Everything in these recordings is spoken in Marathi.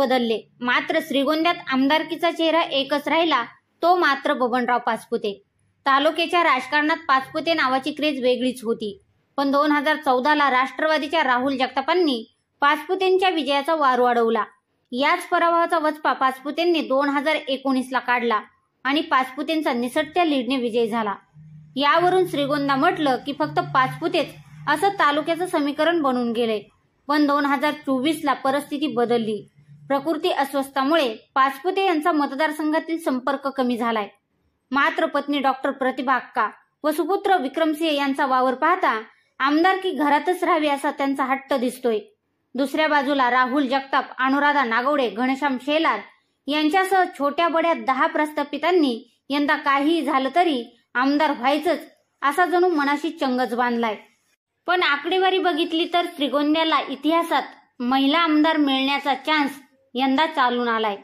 बदलले, मात्र श्रीगोंद्यात आमदारकीचा चेहरा एकच राहिला, तो मात्र बबनराव पाचपुते. तालुक्याच्या राजकारणात पाचपुते नावाची क्रेज वेगळीच होती. पण 2014ला राष्ट्रवादीच्या राहुल जगतापांनी पाचपुतेंच्या विजयाचा वार वाढवला. याच पराभवाचा वचपा पाचपुतेंनी 2019ला काढला आणि पाचपुतेंचा निसटत्या लीडने विजय झाला. यावरून श्रीगोंदा म्हटलं की फक्त पाचपुतेच असं तालुक्याचं समीकरण बनून गेले. पण 2024ला परिस्थिती बदलली. प्रकृती अस्वस्थामुळे पाचपुते यांचा मतदारसंघातील संपर्क कमी झालाय. मात्र पत्नी डॉक्टर प्रतिभा अक्का व सुपुत्र विक्रमसिंह यांचा वावर पाहता आमदारकी घरातच राहावी असा त्यांचा हट्ट दिसतोय. दुसऱ्या बाजूला राहुल जगताप, अनुराधा नागवडे, घनश्याम शेलार यांच्यासह छोट्या बड्या 10 प्रस्थापितांनी यंदा काहीही झालं तरी आमदार व्हायचंच असा जणू मनाशी चंगच बांधलाय. पण आकडेवारी बघितली तर श्रीगोंद्याला इतिहासात महिला आमदार मिळण्याचा चान्स यंदा चालून आलाय.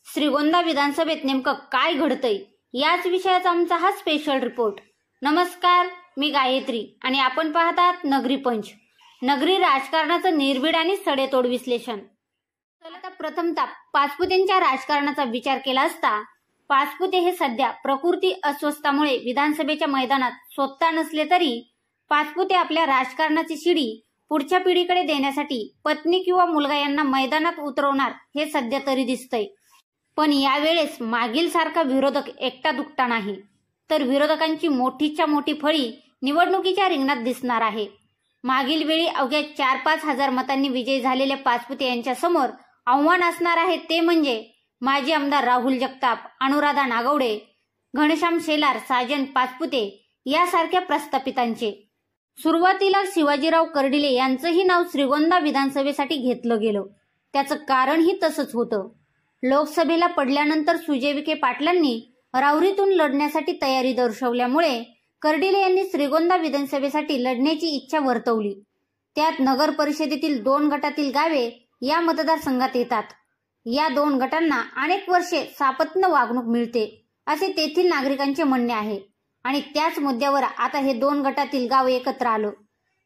श्रीगोंदा विधानसभेत नेमकं काय घडतंय याच विषयाचा आमचा हा स्पेशल रिपोर्ट. नमस्कार, मी गायत्री आणि आपण पाहतात नगरी पंच, नगरी राजकारणाचं निर्भीड आणि सडेतोड विश्लेषण. चला तर प्रथमतः पाचपुतेंच्या राजकारणाचा विचार केला असता पाचपुते हे सध्या प्रकृती अस्वस्थामुळे विधानसभेच्या मैदानात स्वतः नसले तरी पाचपुते आपल्या राजकारणाची शिडी पुढच्या पिढीकडे देण्यासाठी पत्नी किंवा मुलगा यांना मैदानात उतरवणार हे सध्या तरी दिसतंय. पण यावेळेस मागील सारखा विरोधक एकटा दुकटा नाही, तर विरोधकांची मोठीच्या मोठी फळी निवडणुकीच्या रिंगणात दिसणार आहे. मागील वेळी अवघ्या 4-5 हजार मतांनी विजयी झालेल्या पाचपुते यांच्या समोर आव्हान असणार आहे ते म्हणजे माजी आमदार राहुल जगताप, अनुराधा नागवडे, घनश्याम शेलार, साजन पाचपुते यासारख्या प्रस्थापितांचे. सुरुवातीला शिवाजीराव कर्डिले यांचंही नाव श्रीगोंदा विधानसभेसाठी घेतलं गेलं. त्याचं कारणही तसंच होतं. लोकसभेला पडल्यानंतर सुजय विखे पाटलांनी राहुरीतून लढण्यासाठी तयारी दर्शवल्यामुळे कर्डिले यांनी श्रीगोंदा विधानसभेसाठी लढण्याची इच्छा वर्तवली. त्यात नगर परिषदेतील 2 गटातील गावे या मतदारसंघात येतात. या 2 गटांना अनेक वर्षे सापत्न वागणूक मिळते असे तेथील नागरिकांचे म्हणणे आहे. आणि त्याच मुद्द्यावर आता हे 2 गटातील गाव एकत्र आलं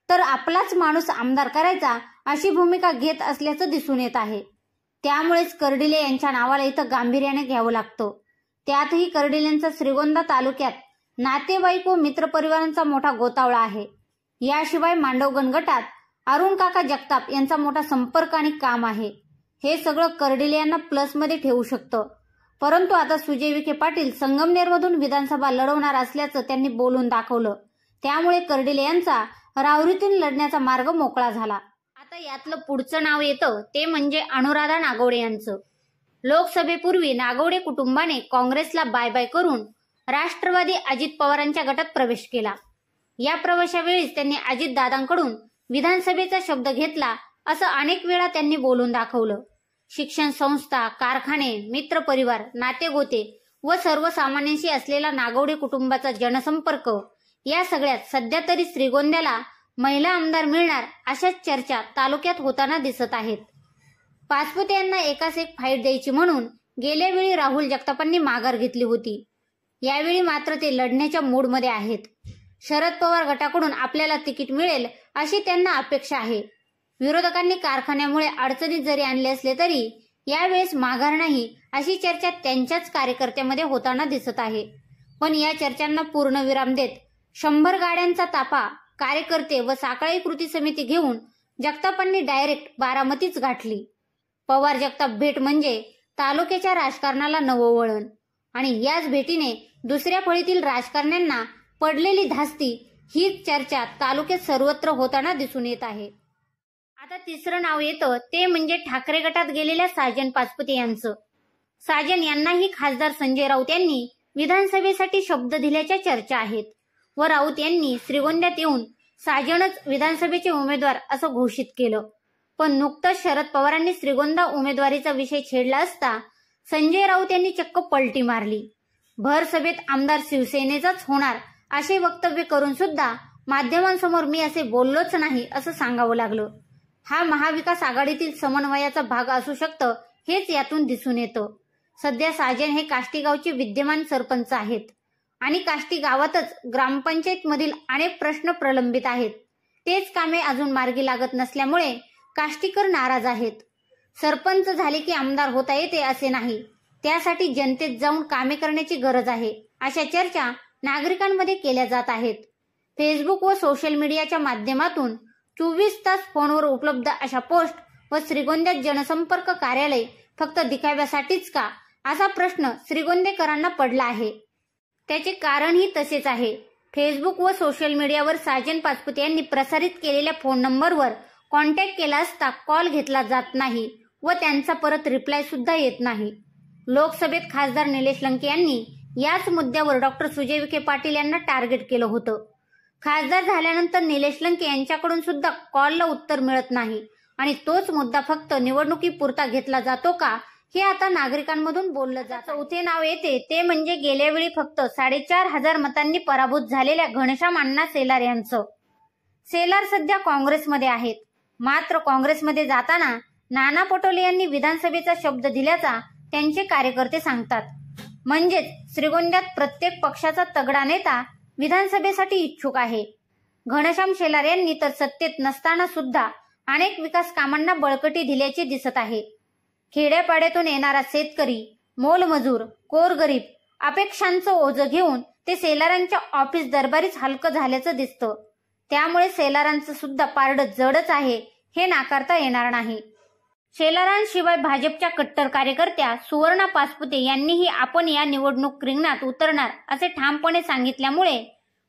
तर आपलाच माणूस आमदार करायचा अशी भूमिका घेत असल्याचं दिसून येत आहे. त्यामुळेच कर्डिले यांच्या नावाला इथं गांभीर्याने घ्यावं लागतं. त्यातही कर्डिलेंचा श्रीगोंदा तालुक्यात नातेवाईक व मित्रपरिवारांचा मोठा गोतावळा आहे. याशिवाय मांडवगण गटात अरुण काका जगताप यांचा मोठा संपर्क आणि काम आहे. हे सगळं कर्डिले यांना प्लसमध्ये ठेवू शकतं. परंतु आता सुजय विखे पाटील संगमनेरमधून विधानसभा लढवणार असल्याचं त्यांनी बोलून दाखवलं. त्यामुळे कर्डिले यांचा राहुरीतून लढण्याचा मार्ग मोकळा झाला. आता यातलं पुढचं नाव येतं ते म्हणजे अनुराधा नागवडे यांचं. लोकसभेपूर्वी नागवडे कुटुंबाने काँग्रेसला बाय बाय करून राष्ट्रवादी अजित पवारांच्या गटात प्रवेश केला. या प्रवेशावेळीच त्यांनी अजितदादांकडून विधानसभेचा शब्द घेतला असं अनेक वेळा त्यांनी बोलून दाखवलं. शिक्षण संस्था, कारखाने, मित्रपरिवार, नातेगोते व सर्वसामान्यांशी असलेला नागवडे कुटुंबाचा जनसंपर्क या सगळ्यात सध्या तरी श्रीगोंद्याला महिला आमदार मिळणार अशाच चर्चा तालुक्यात होताना दिसत आहेत. पाचपुते यांना एकास एक फाईट द्यायची म्हणून गेल्या वेळी राहुल जगतापांनी माघार घेतली होती. यावेळी मात्र ते लढण्याच्या मूडमध्ये आहेत. शरद पवार गटाकडून आपल्याला तिकीट मिळेल अशी त्यांना अपेक्षा आहे. विरोधकांनी कारखान्यामुळे अडचणीत जरी आणले असले तरी यावेळेस माघार नाही अशी चर्चा त्यांच्याच कार्यकर्त्यामध्ये होताना दिसत आहे. पण या चर्चांना पूर्णविराम देत 100 गाड्यांचा ताफा कार्यकर्ते व साखळी कृती समिती घेऊन जगतापांनी डायरेक्ट बारामतीच गाठली. पवार जगताप भेट म्हणजे तालुक्याच्या राजकारणाला नवं वळण आणि याच भेटीने दुसऱ्या फळीतील राजकारण्यांना पडलेली धास्ती हीच चर्चा तालुक्यात सर्वत्र होताना दिसून येत आहे. आता तिसरं नाव येतं ते म्हणजे ठाकरे गटात गेलेल्या साजन पाचपुते यांचं. साजन यांनाही खासदार संजय राऊत यांनी विधानसभेसाठी शब्द दिल्याच्या चर्चा आहेत व राऊत यांनी श्रीगोंद्यात येऊन साजनच विधानसभेचे उमेदवार असं घोषित केलं. पण नुकतंच शरद पवारांनी श्रीगोंदा उमेदवारीचा विषय छेडला असता संजय राऊत यांनी चक्क पलटी मारली. भर सभेत आमदार शिवसेनेचाच होणार असे वक्तव्य करून सुद्धा माध्यमांसमोर मी असे बोललोच नाही असं सांगावं लागलं. हा महाविकास आघाडीतील समन्वयाचा भाग असू शकतं हेच यातून दिसून येतं. सध्या साजन हे काष्टी गावचे विद्यमान सरपंच आहेत आणि काष्टी गावातच ग्रामपंचायत मधील अनेक प्रश्न प्रलंबित आहेत. तेच कामे अजून मार्गी लागत नसल्यामुळे काष्टीकर नाराज आहेत. सरपंच झाले की आमदार होता येते असे नाही, त्यासाठी जनतेत जाऊन कामे करण्याची गरज आहे, अशा चर्चा नागरिकांमध्ये केल्या जात आहेत. फेसबुक व सोशल मीडियाच्या माध्यमातून 24 तास फोनवर उपलब्ध अशा पोस्ट व श्रीगोंद्यात जनसंपर्क कार्यालय फक्त दिखाव्यासाठीच का, असा प्रश्न श्रीगोंदेकरांना पडला आहे. त्याचे कारणही तसेच आहे. फेसबुक व सोशल मीडियावर साजन पाचपुते यांनी प्रसारित केलेल्या फोन नंबरवर कॉन्टॅक्ट केला असता कॉल घेतला जात नाही व त्यांचा परत रिप्लाय सुद्धा येत नाही. लोकसभेत खासदार निलेश लंके यांनी याच मुद्द्यावर डॉक्टर सुजय विखे पाटील यांना टार्गेट केलं होतं. खासदार झाल्यानंतर निलेश लंके यांच्याकडून सुद्धा कॉलला उत्तर मिळत नाही आणि तोच मुद्दा फक्त निवडणुकीपुरता घेतला जातो का, हे आता नागरिकांमधून बोललं जातं. चौथे नाव येते ते म्हणजे गेल्या वेळी फक्त 4,500 मतांनी पराभूत झालेल्या घनश्याम अण्णा सेलार यांचं. सेलार सध्या काँग्रेसमध्ये आहेत. मात्र काँग्रेसमध्ये जाताना नाना पटोले यांनी विधानसभेचा शब्द दिल्याचा त्यांचे कार्यकर्ते सांगतात. म्हणजेच श्रीगोंद्यात प्रत्येक पक्षाचा तगडा नेता विधानसभेसाठी इच्छुक आहे. घनश्याम सेलार यांनी तर सत्तेत नसताना सुद्धा अनेक विकास कामांना बळकटी दिल्याचे दिसत आहे. खेड्यापाड्यातून येणारा शेतकरी, मोलमजूर, गोरगरीब अपेक्षांचं ओझं घेऊन ते सेलारांच्या ऑफिस दरबारीच हलकं झाल्याचं दिसतं. त्यामुळे सेलारांचं सुद्धा पारडं जडच आहे हे नाकारता येणार नाही. सेलारांशिवाय भाजपच्या कट्टर कार्यकर्त्या सुवर्णा पाचपुते यांनीही आपण या निवडणूक रिंगणात उतरणार असे ठामपणे सांगितल्यामुळे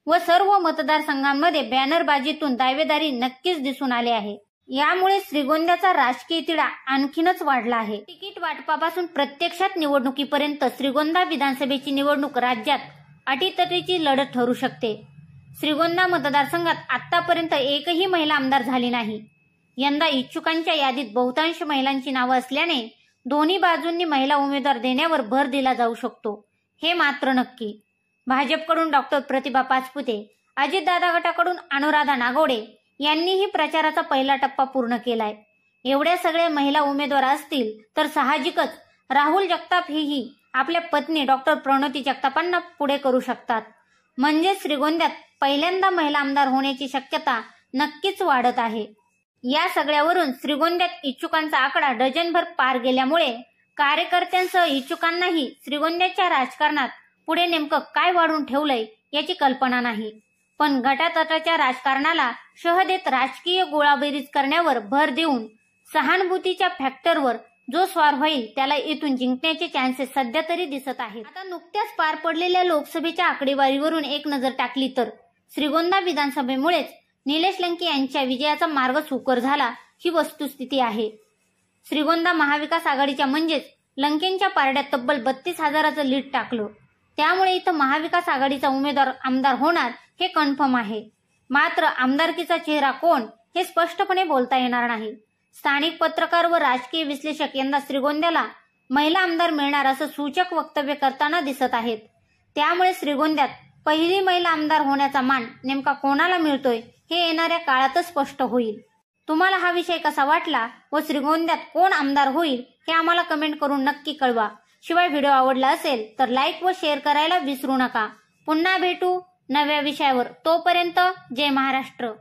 व सर्व मतदारसंघांमध्ये बॅनरबाजीतून दावेदारी नक्कीच दिसून आले आहे. यामुळे श्रीगोंद्याचा राजकीय तिढा आणखीनच वाढला आहे. तिकीट वाटपापासून प्रत्यक्षात निवडणुकीपर्यंत श्रीगोंदा विधानसभेची निवडणूक राज्यात अटीतटीची लढत ठरू शकते. श्रीगोंदा मतदारसंघात आतापर्यंत एकही महिला आमदार झाली नाही. यंदा इच्छुकांच्या यादीत बहुतांश महिलांची नावं असल्याने दोन्ही बाजूंनी महिला उमेदवार देण्यावर भर दिला जाऊ शकतो, हे मात्र नक्की. भाजपकडून डॉक्टर प्रतिभा पाचपुते, अजितदादा गटाकडून अनुराधा नागोडे यांनीही प्रचाराचा पहिला टप्पा पूर्ण केलाय. एवढ्या सगळ्या महिला उमेदवार असतील तर साहजिकच राहुल जगताप हेही आपल्या पत्नी डॉक्टर प्रणोती जगतापांना पुढे करू शकतात. म्हणजे श्रीगोंद्यात पहिल्यांदा महिला आमदार होण्याची शक्यता नक्कीच वाढत आहे. या सगळ्यावरून श्रीगोंद्यात इच्छुकांचा आकडा डझनभर पार गेल्यामुळे कार्यकर्त्यांसह इच्छुकांनाही श्रीगोंद्याच्या राजकारणात पुढे नेमकं काय वाढून ठेवलंय याची कल्पना नाही. पण गटातटाच्या राजकारणाला शह देत राजकीय गोळाबेरीज करण्यावर भर देऊन सहानुभूतीच्या फॅक्टरवर जो स्वार होईल त्याला इथून जिंकण्याचे चान्सेस सध्या तरी दिसत आहेत. आता नुकत्याच पार पडलेल्या लोकसभेच्या आकडेवारीवरून एक नजर टाकली तर श्रीगोंदा विधानसभेमुळेच निलेश लंके यांच्या विजयाचा मार्ग सुकर झाला ही वस्तुस्थिती आहे. श्रीगोंदा महाविकास आघाडीच्या म्हणजेच लंकेंच्या पारड्यात तब्बल 32,000चं लीड टाकलं. त्यामुळे इथं महाविकास आघाडीचा उमेदवार आमदार होणार हे कन्फर्म आहे. मात्र आमदारकीचा चेहरा कोण हे स्पष्टपणे बोलता येणार नाही. स्थानिक पत्रकार व राजकीय विश्लेषक यंदा श्रीगोंद्याला महिला आमदार मिळणार असं सूचक वक्तव्य करताना दिसत आहेत. त्यामुळे श्रीगोंद्यात पहिली महिला आमदार होण्याचा मान नेमका कोणाला मिळतोय हे येणाऱ्या काळातच स्पष्ट होईल. तुम्हाला हा विषय कसा वाटला व श्रीगोंद्यात कोण आमदार होईल हे आम्हाला कमेंट करून नक्की कळवा. शिवाय व्हिडिओ आवडला असेल तर लाईक व शेअर करायला विसरू नका. पुन्हा भेटू नव्या विषयावर. तोपर्यंत जय महाराष्ट्र.